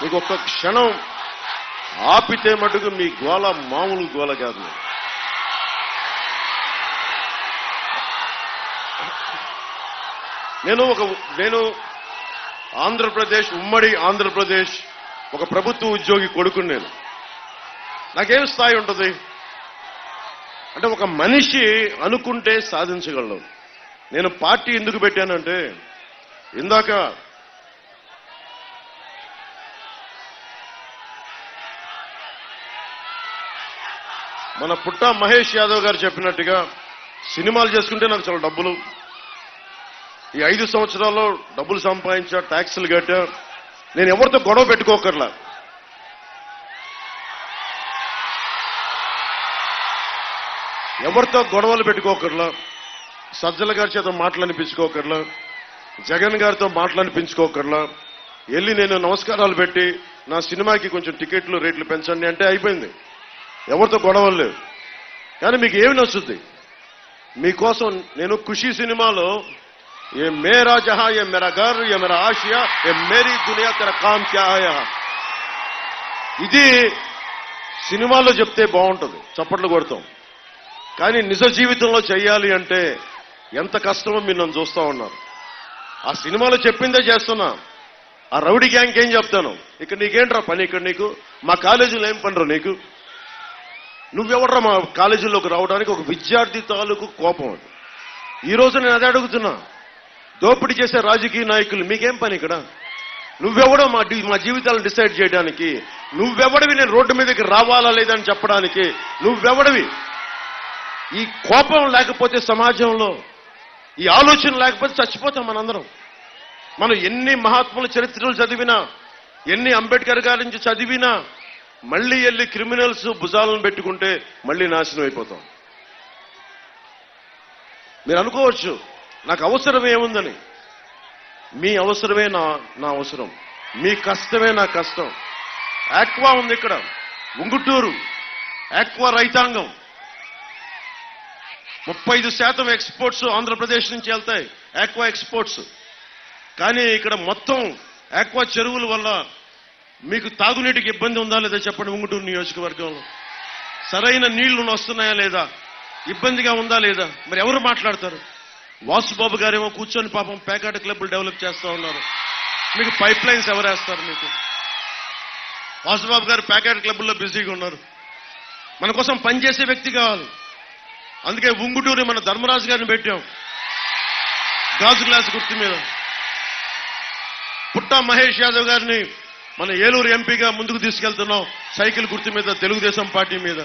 మీకు ఒక్క క్షణం ఆపితే మటుకు మీ గోల మామూలు గోల కాదు. నేను ఆంధ్రప్రదేశ్, ఉమ్మడి ఆంధ్రప్రదేశ్ ఒక ప్రభుత్వ ఉద్యోగి కొడుకుని. నేను నాకేం స్థాయి ఉంటుంది అంటే ఒక మనిషి అనుకుంటే సాధించగలడు. నేను పార్టీ ఎందుకు పెట్టానంటే, ఇందాక మన పుట్ట మహేష్ యాదవ్ గారు చెప్పినట్టుగా సినిమాలు చేసుకుంటే నాకు చాలా డబ్బులు, ఈ 5 సంవత్సరాల్లో డబ్బులు సంపాదించా, ట్యాక్సులు కట్టా, నేను ఎవరితో గొడవ పెట్టుకోకర్లా. ఎవరితో గొడవలు పెట్టుకోకర్లా, సజ్జల గారి చేత మాటలనిపించుకోకర్లా, జగన్ గారితో మాటలనిపించుకోకర్లా, వెళ్ళి నేను నమస్కారాలు పెట్టి నా సినిమాకి కొంచెం టికెట్లు రేట్లు పెంచండి అంటే అయిపోయింది. ఎవరితో గొడవలు లేవు. కానీ మీకు ఏమి నచ్చుద్ది? మీకోసం నేను ఖుషీ సినిమాలో ఏ మేరా జహా, ఏ మేరా ఘర్, ఏ మేరా ఆషియా, ఏ మేరీ దునియా, తెరా కామ్ క్యా హై, ఇది సినిమాలో చెప్తే బాగుంటుంది, చప్పట్లు కొడతాం. కానీ నిజ జీవితంలో చెయ్యాలి అంటే ఎంత కష్టమో మీరు నన్ను చూస్తా ఉన్నారు. ఆ సినిమాలో చెప్పిందే చేస్తున్నా. ఆ రౌడీ గ్యాంగ్ ఏం చెప్తాను, ఇక్కడ నీకేంట్రా పని, ఇక్కడ నీకు మా కాలేజీలో ఏం పనిరా నీకు, నువ్వెవర్రా మా కాలేజీలోకి రావడానికి? ఒక విద్యార్థి తాలూకు కోపం అది. ఈ రోజు నేను అదే అడుగుతున్నా, దోపిడీ చేసే రాజకీయ నాయకులు మీకేం పని ఇక్కడ? నువ్వెవడో మా జీవితాలను డిసైడ్ చేయడానికి? నువ్వెవడివి నేను రోడ్డు మీదకి రావాలా లేదని చెప్పడానికి? నువ్వెవడివి? ఈ కోపం లేకపోతే సమాజంలో, ఈ ఆలోచన లేకపోతే చచ్చిపోతాం మనందరం. మనం ఎన్ని మహాత్ముల చరిత్రలు చదివినా, ఎన్ని అంబేద్కర్ గారి నుంచి చదివినా, మళ్ళీ వెళ్ళి క్రిమినల్స్ భుజాలను పెట్టుకుంటే మళ్ళీ నాశనం అయిపోతాం. మీరు అనుకోవచ్చు నాకు అవసరం ఏముందని. మీ అవసరమే నా అవసరం, మీ కష్టమే నా కష్టం. ఆక్వా ఉంది ఇక్కడ, ఉంగుటూరు ఆక్వా రైతాంగం 35% ఎక్స్పోర్ట్స్ ఆంధ్రప్రదేశ్ నుంచి వెళ్తాయి, ఆక్వా ఎక్స్పోర్ట్స్. కానీ ఇక్కడ మొత్తం ఆక్వా చెరువుల వల్ల మీకు తాగునీటికి ఇబ్బంది ఉందా లేదా చెప్పండి? ఉంగుటూరు నియోజకవర్గంలో సరైన నీళ్లు వస్తున్నాయా లేదా? ఇబ్బందిగా ఉందా లేదా? మరి ఎవరు మాట్లాడతారు? వాసుబాబు గారేమో కూర్చొని పాపం ప్యాకెట్ క్లబ్లు డెవలప్ చేస్తా ఉన్నారు. మీకు పైప్ లైన్స్ ఎవరేస్తారు? మీకు వాసుబాబు గారు ప్యాకెట్ క్లబ్లో బిజీగా ఉన్నారు. మన కోసం పనిచేసే వ్యక్తి కావాలి. అందుకే ఉంగుటూరు మన ధర్మరాజు గారిని పెట్టాం, గాజు గ్లాస్ గుర్తు మీద. పుట్ట మహేష్ యాదవ్ గారిని మన ఏలూరు ఎంపీగా ముందుకు తీసుకెళ్తున్నాం, సైకిల్ గుర్తు మీద, తెలుగుదేశం పార్టీ మీద.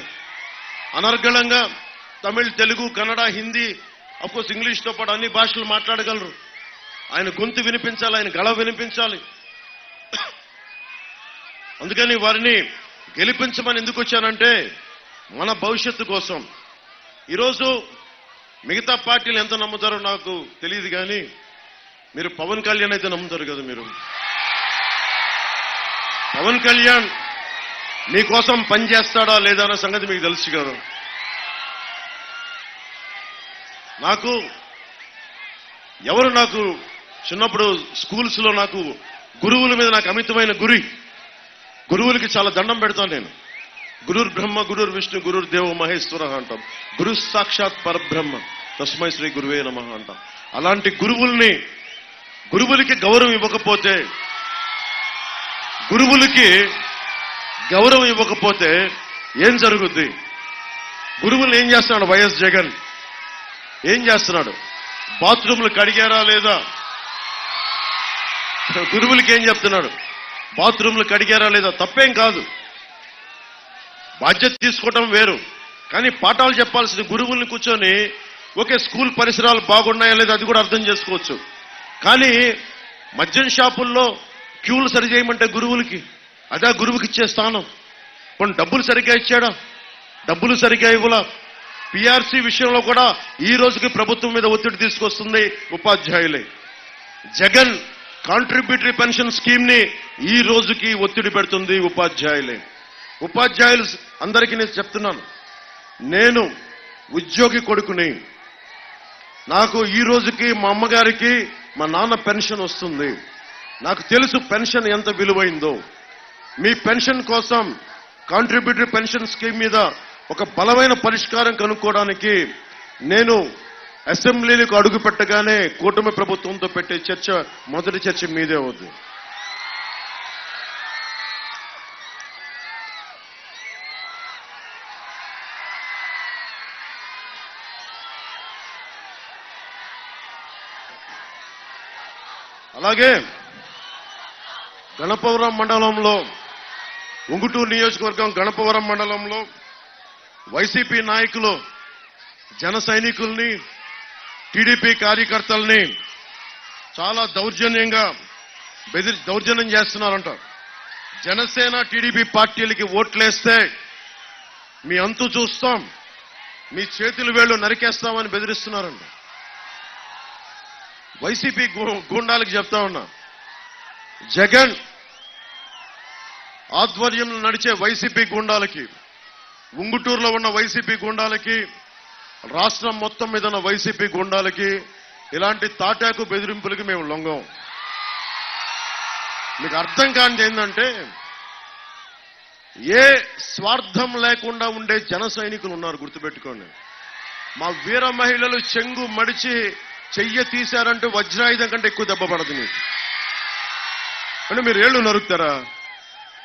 అనర్గళంగా తమిళ్, తెలుగు, కన్నడ, హిందీ, అఫ్కోర్స్ ఇంగ్లీష్తో పాటు అన్ని భాషలు మాట్లాడగలరు. ఆయన గొంతు వినిపించాలి, ఆయన గళ వినిపించాలి. అందుకని వారిని గెలిపించమని ఎందుకు వచ్చానంటే, మన భవిష్యత్తు కోసం. ఈరోజు మిగతా పార్టీలు ఎంత నమ్ముతారో నాకు తెలియదు, కానీ మీరు పవన్ కళ్యాణ్ అయితే నమ్ముతారు కదా. మీరు పవన్ కళ్యాణ్ మీకోసం పనిచేస్తాడా లేదా అన్న సంగతి మీకు తెలుసు కదా. నాకు చిన్నప్పుడు స్కూల్స్ లో నాకు గురువుల మీద నాకు అమితమైన గురువులకి చాలా దండం పెడతాను నేను. గురుర్ బ్రహ్మ, గురుర్ విష్ణు, గురుర్ దేవో మహేశ్వర అంటాం. గురు సాక్షాత్ పరబ్రహ్మ, తస్మై శ్రీ గురువే నమః అంటాం. అలాంటి గురువులకి గౌరవం ఇవ్వకపోతే ఏం జరుగుద్ది? గురువులు ఏం చేస్తున్నాడు వైఎస్ జగన్? ఏం చేస్తున్నాడు? బాత్రూంలు కడిగారా లేదా? గురువులకి ఏం చెప్తున్నాడు? బాత్రూంలు కడిగారా లేదా? తప్పేం కాదు, బాధ్యత తీసుకోవటం వేరు. కానీ పాఠాలు చెప్పాల్సిన గురువుల్ని కూర్చొని ఓకే స్కూల్ పరిసరాలు బాగున్నాయా లేదా అది కూడా అర్థం చేసుకోవచ్చు. కానీ మద్యం షాపుల్లో క్యూలు సరి చేయమంటే గురువులకి, అదే గురువుకి ఇచ్చే స్థానం. కొన్ని డబ్బులు సరిగ్గా ఇచ్చాడా? డబ్బులు సరిగ్గా ఇవ్వలా. పిఆర్సీ విషయంలో కూడా ఈ రోజుకి ప్రభుత్వం మీద ఒత్తిడి తీసుకొస్తుంది ఉపాధ్యాయులే. జగన్ కాంట్రిబ్యూటరీ పెన్షన్ స్కీమ్ ని ఈ రోజుకి ఒత్తిడి పెడుతుంది ఉపాధ్యాయులే. ఉపాధ్యాయులు అందరికీ నేను చెప్తున్నాను, నేను ఉద్యోగి కొడుకుని, నాకు ఈ రోజుకి మా అమ్మగారికి మా నాన్న పెన్షన్ వస్తుంది. నాకు తెలుసు పెన్షన్ ఎంత విలువైందో. మీ పెన్షన్ కోసం కాంట్రిబ్యూటరీ పెన్షన్ స్కీమ్ మీద ఒక బలమైన పరిష్కారం కనుక్కోవడానికి నేను అసెంబ్లీలకు అడుగు పెట్టగానే కూటమి ప్రభుత్వంతో పెట్టే చర్చ మొదటి చర్చ మీదే అవుతుంది. అలాగే గణపవరం మండలంలో, ఉంగుటూరు నియోజకవర్గం గణపవరం మండలంలో వైసీపీ నాయకులు జన సైనికుల్ని, టీడీపీ కార్యకర్తల్ని చాలా దౌర్జన్యం చేస్తున్నారంట. జనసేన టీడీపీ పార్టీలకి ఓట్లేస్తే మీ అంతు చూస్తాం, మీ చేతులు వేళ్లు నరికేస్తామని బెదిరిస్తున్నారంట. వైసీపీ గూండాలకు చెప్తా ఉన్నా, జగన్ ఆధ్వర్యంలో నడిచే వైసీపీ గూండాలకి, ఉంగుటూరులో ఉన్న వైసీపీ గూండాలకి, రాష్ట్రం మొత్తం మీద ఉన్న వైసీపీ గూండాలకి ఇలాంటి తాటాకు బెదిరింపులకి మేము లొంగం. మీకు అర్థం కానిది ఏంటంటే, ఏ స్వార్థం లేకుండా ఉండే జన సైనికులు ఉన్నారు, గుర్తుపెట్టుకోండి. మా వీర మహిళలు చెంగు మడిచి చెయ్య తీశారంటే వజ్రాయుధం కంటే ఎక్కువ దెబ్బ పడదు మీకు. అంటే మీరు ఏళ్ళు నరుకుతారా?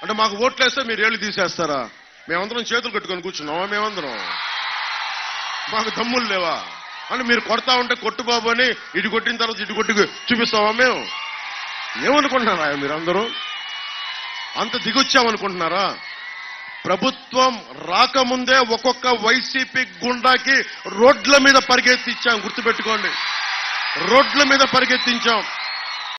అంటే మాకు ఓట్లేస్తే మీరు ఏళ్ళు తీసేస్తారా? మేమందరం చేతులు కట్టుకొని కూర్చున్నావా? మేమందరం మాకు దమ్ములు లేవా? అంటే మీరు కొడతా ఉంటే కొట్టు బాబు అని ఇటు కొట్టిన తర్వాత ఇటు కొట్టి చూపిస్తావా? మేము ఏమనుకుంటున్నారా? మీరందరూ అంత దిగొచ్చామనుకుంటున్నారా? ప్రభుత్వం రాకముందే ఒక్కొక్క వైసీపీ గుండాకి రోడ్ల మీద పరిగెత్తించాం, గుర్తుపెట్టుకోండి. రోడ్ల మీద పరిగెత్తించాం.